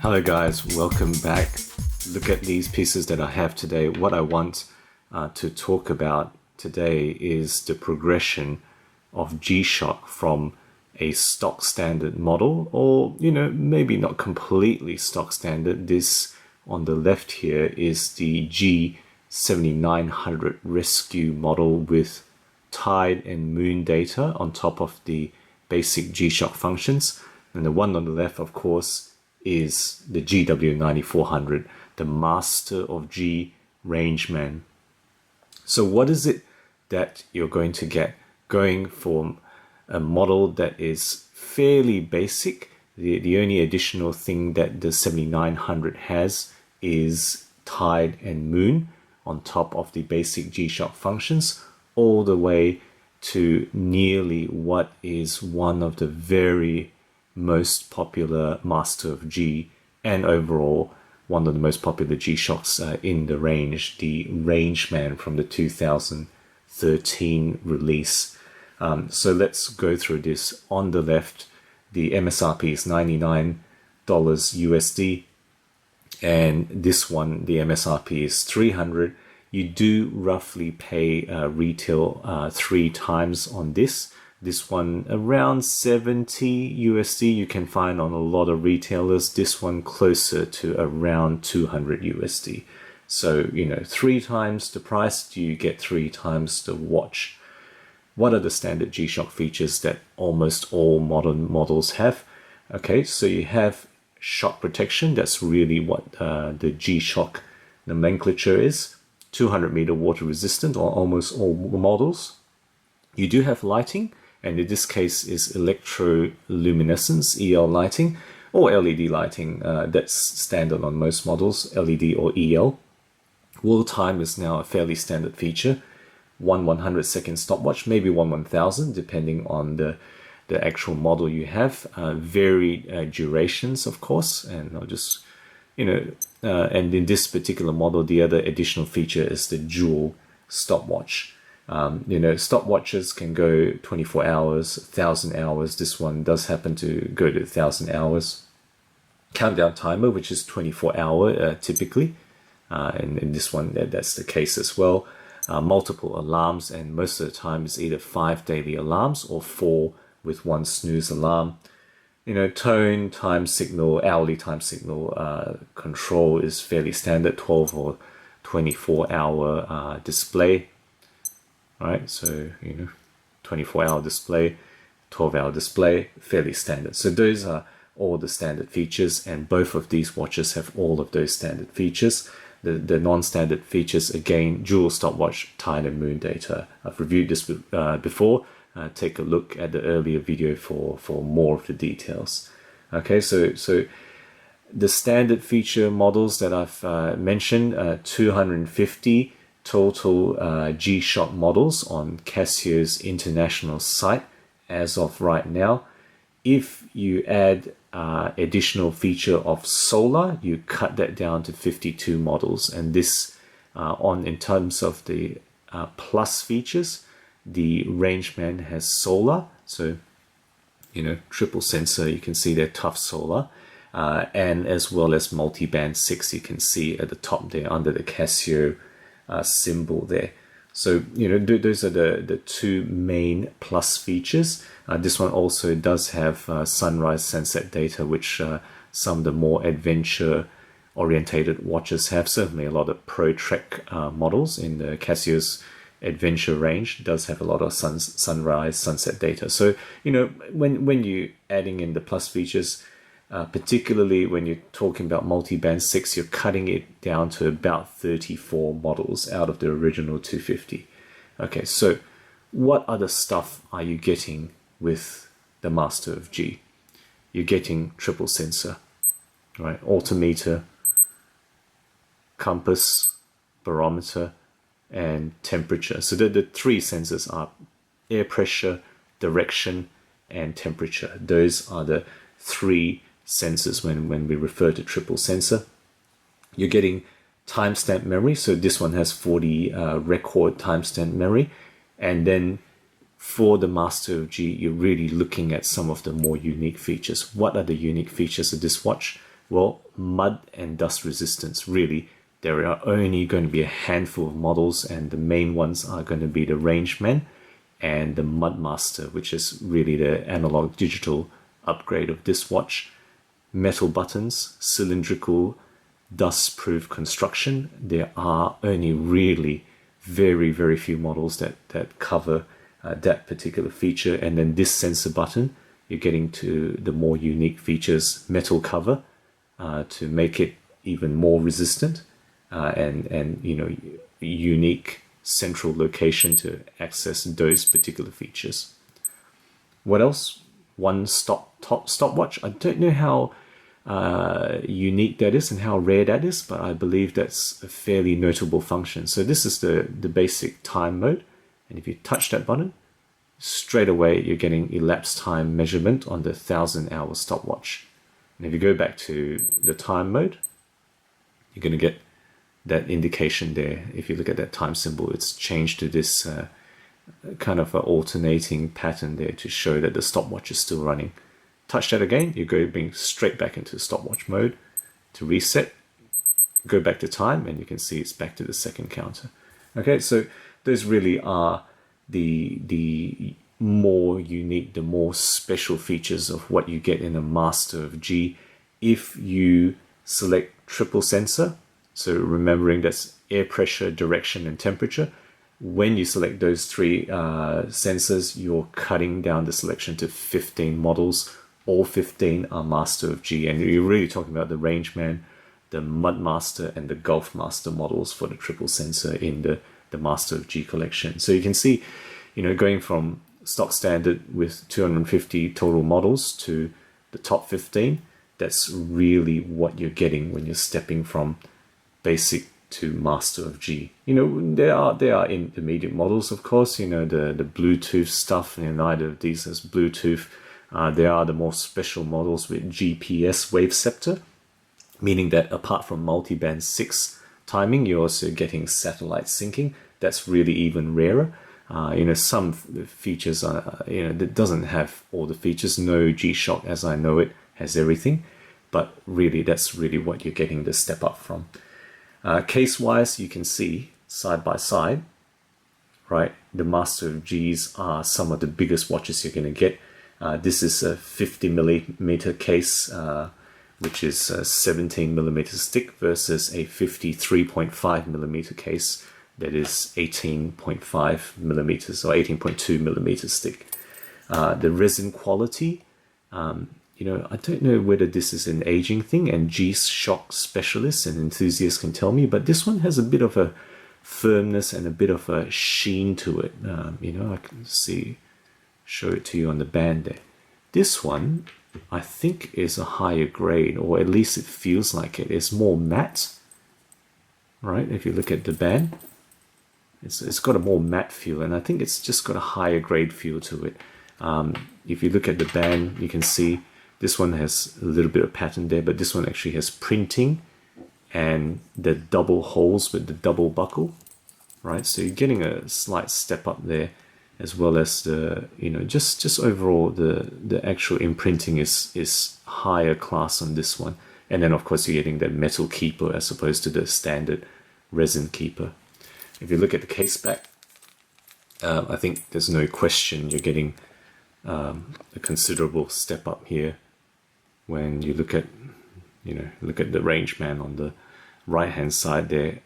Hello guys, welcome back. Look at these pieces that I have today. What I want to talk about today is the progression of G-Shock from a stock standard model, or maybe not completely stock standard. This on the left here is the G-7900 rescue model with tide and moon data on top of the basic G-Shock functions. And the one on the left, of course, is the GW-9400, the master of G Rangeman. So what is it that you're going to get going from a model that is fairly basic? The only additional thing that the 7900 has is tide and moon on top of the basic G-Shock functions, all the way to nearly what is one of the very most popular master of G, and overall one of the most popular G-Shocks in the range, the Rangeman from the 2013 release. So let's go through this. On the left, the MSRP is $99 USD, and this one, the MSRP is $300. You do roughly pay retail 3 times on this. This one around 70 USD you can find on a lot of retailers. This one closer to around 200 USD. So, 3 times the price, you get 3 times the watch. What are the standard G-Shock features that almost all modern models have? Okay, so you have shock protection. That's really what the G-Shock nomenclature is. 200 meter water resistant on almost all models. You do have lighting, and in this case is electroluminescence, EL lighting, or LED lighting. That's standard on most models, LED or EL. Wheel time is now a fairly standard feature. 1/100-second stopwatch, maybe 1/1000, depending on the actual model you have. Varied durations, of course, and I'll just, and in this particular model, the other additional feature is the dual stopwatch. Stopwatches can go 24 hours, 1,000 hours. This one does happen to go to 1,000 hours. Countdown timer, which is 24-hour typically. And in this one, that's the case as well. Multiple alarms, and most of the time it's either 5 daily alarms or 4 with 1 snooze alarm. Tone, time signal, hourly time signal control is fairly standard, 12 or 24-hour display. Right, so 24-hour display, 12-hour display, fairly standard. So those are all the standard features, and both of these watches have all of those standard features. The non-standard features, again, dual stopwatch, tide and moon data. I've reviewed this before. Take a look at the earlier video for more of the details. Okay, so the standard feature models that I've mentioned, 250 total G-Shock models on Casio's international site as of right now. If you add additional feature of solar, you cut that down to 52 models. And this in terms of the plus features, the Rangeman has solar, so triple sensor, you can see there, tough solar, and as well as multi-band 6, you can see at the top there under the Casio symbol there. So those are the 2 main plus features. This one also does have sunrise sunset data, which some of the more adventure orientated watches have. Certainly a lot of Pro Trek models in the Casio's adventure range does have a lot of sunrise sunset data. So when you're adding in the plus features, particularly when you're talking about multi-band 6, you're cutting it down to about 34 models out of the original 250. Okay, so what other stuff are you getting with the Master of G? You're getting triple sensor, right? Altimeter, compass, barometer, and temperature. So the 3 sensors are air pressure, direction, and temperature. Those are the 3 sensors when we refer to triple sensor. You're getting timestamp memory, so this one has 40 record timestamp memory, and then for the Master of G, you're really looking at some of the more unique features. What are the unique features of this watch? Well, mud and dust resistance, really. There are only going to be a handful of models, and the main ones are going to be the Rangeman and the Mudmaster, which is really the analog digital upgrade of this watch. Metal buttons, cylindrical, dust-proof construction. There are only really very, very few models that cover that particular feature. And then this sensor button, you're getting to the more unique features, metal cover to make it even more resistant, and you know, unique central location to access those particular features. What else? One stopwatch. I don't know how unique that is and how rare that is, but I believe that's a fairly notable function. So this is the basic time mode, and if you touch that button, straight away you're getting elapsed time measurement on the 1,000-hour stopwatch. And if you go back to the time mode, you're going to get that indication there. If you look at that time symbol, it's changed to this kind of an alternating pattern there to show that the stopwatch is still running. Touch that again, you go bring straight back into stopwatch mode. To reset, go back to time, and you can see it's back to the second counter. Okay, so those really are the more unique, the more special features of what you get in a Master of G if you select triple sensor. So remembering that's air pressure, direction, and temperature. When you select those three sensors, you're cutting down the selection to 15 models. All 15 are Master of G, and you're really talking about the Rangeman, the Mudmaster, and the Golfmaster models for the triple sensor in the Master of G collection. So you can see, you know, going from stock standard with 250 total models to the top 15, that's really what you're getting when you're stepping from basic to Master of G. You know, there are intermediate models, of course, you know, the Bluetooth stuff, and neither of these has Bluetooth. There are the more special models with GPS wave scepter, meaning that apart from multiband 6 timing, you're also getting satellite syncing. That's really even rarer. You know, some features are, you know, that doesn't have all the features. No G-Shock as I know it has everything, but really that's really what you're getting the step up from. Case-wise, you can see side by side, right? The Master of Gs are some of the biggest watches you're going to get. This is a 50mm case, which is a 17mm stick versus a 53.5mm case that is 18.5mm or 18.2mm stick. The resin quality, you know, I don't know whether this is an aging thing, and G-Shock specialists and enthusiasts can tell me, but this one has a bit of a firmness and a bit of a sheen to it. You know, I can show it to you on the band there. This one, I think, is a higher grade, or at least it feels like it. It's more matte, right? If you look at the band, it's got a more matte feel, and I think it's just got a higher grade feel to it. If you look at the band, you can see this one has a little bit of pattern there, but this one actually has printing and the double holes with the double buckle, right? So you're getting a slight step up there, as well as the, you know, just overall the actual imprinting is higher class on this one. And then of course you're getting that metal keeper as opposed to the standard resin keeper. If you look at the case back, I think there's no question you're getting a considerable step up here when you look at, you know, look at the Rangeman on the right hand side there.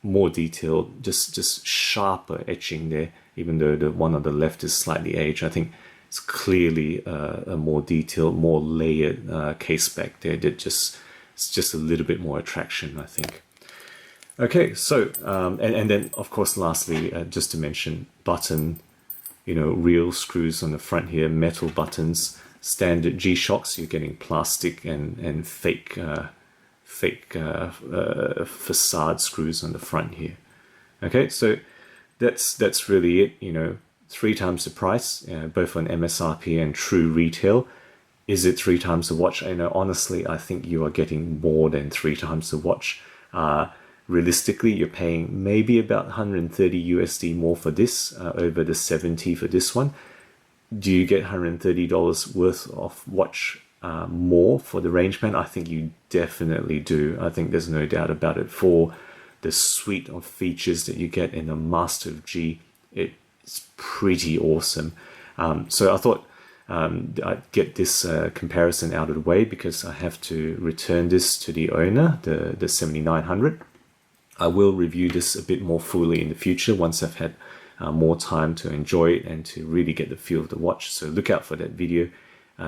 More detailed, just sharper etching there, even though the one on the left is slightly aged. I think it's clearly a more detailed, more layered case back there that it's just a little bit more attraction, I think. Okay, so and then of course lastly, just to mention, button, you know, real screws on the front here, metal buttons. Standard G-Shocks, you're getting plastic and fake facade screws on the front here. Okay, so that's really it. You know, 3 times the price, both on MSRP and true retail. Is it 3 times the watch? You know, honestly, I think you are getting more than 3 times the watch. Realistically, you're paying maybe about 130 USD more for this, over the 70 for this one. Do you get $130 worth of watch more for the Rangeman, I think you definitely do. I think there's no doubt about it. For the suite of features that you get in the Master of G, it's pretty awesome. So I thought I'd get this comparison out of the way, because I have to return this to the owner, the 7900. I will review this a bit more fully in the future once I've had more time to enjoy it and to really get the feel of the watch. So look out for that video.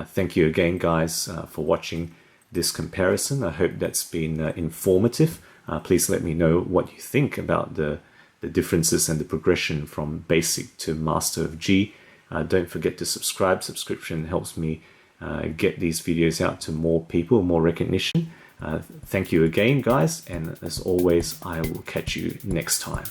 Thank you again, guys, for watching this comparison. I hope that's been informative. Please let me know what you think about the differences and the progression from basic to Master of G. Don't forget to subscribe. Subscription helps me get these videos out to more people, more recognition. Thank you again, guys, and as always, I will catch you next time.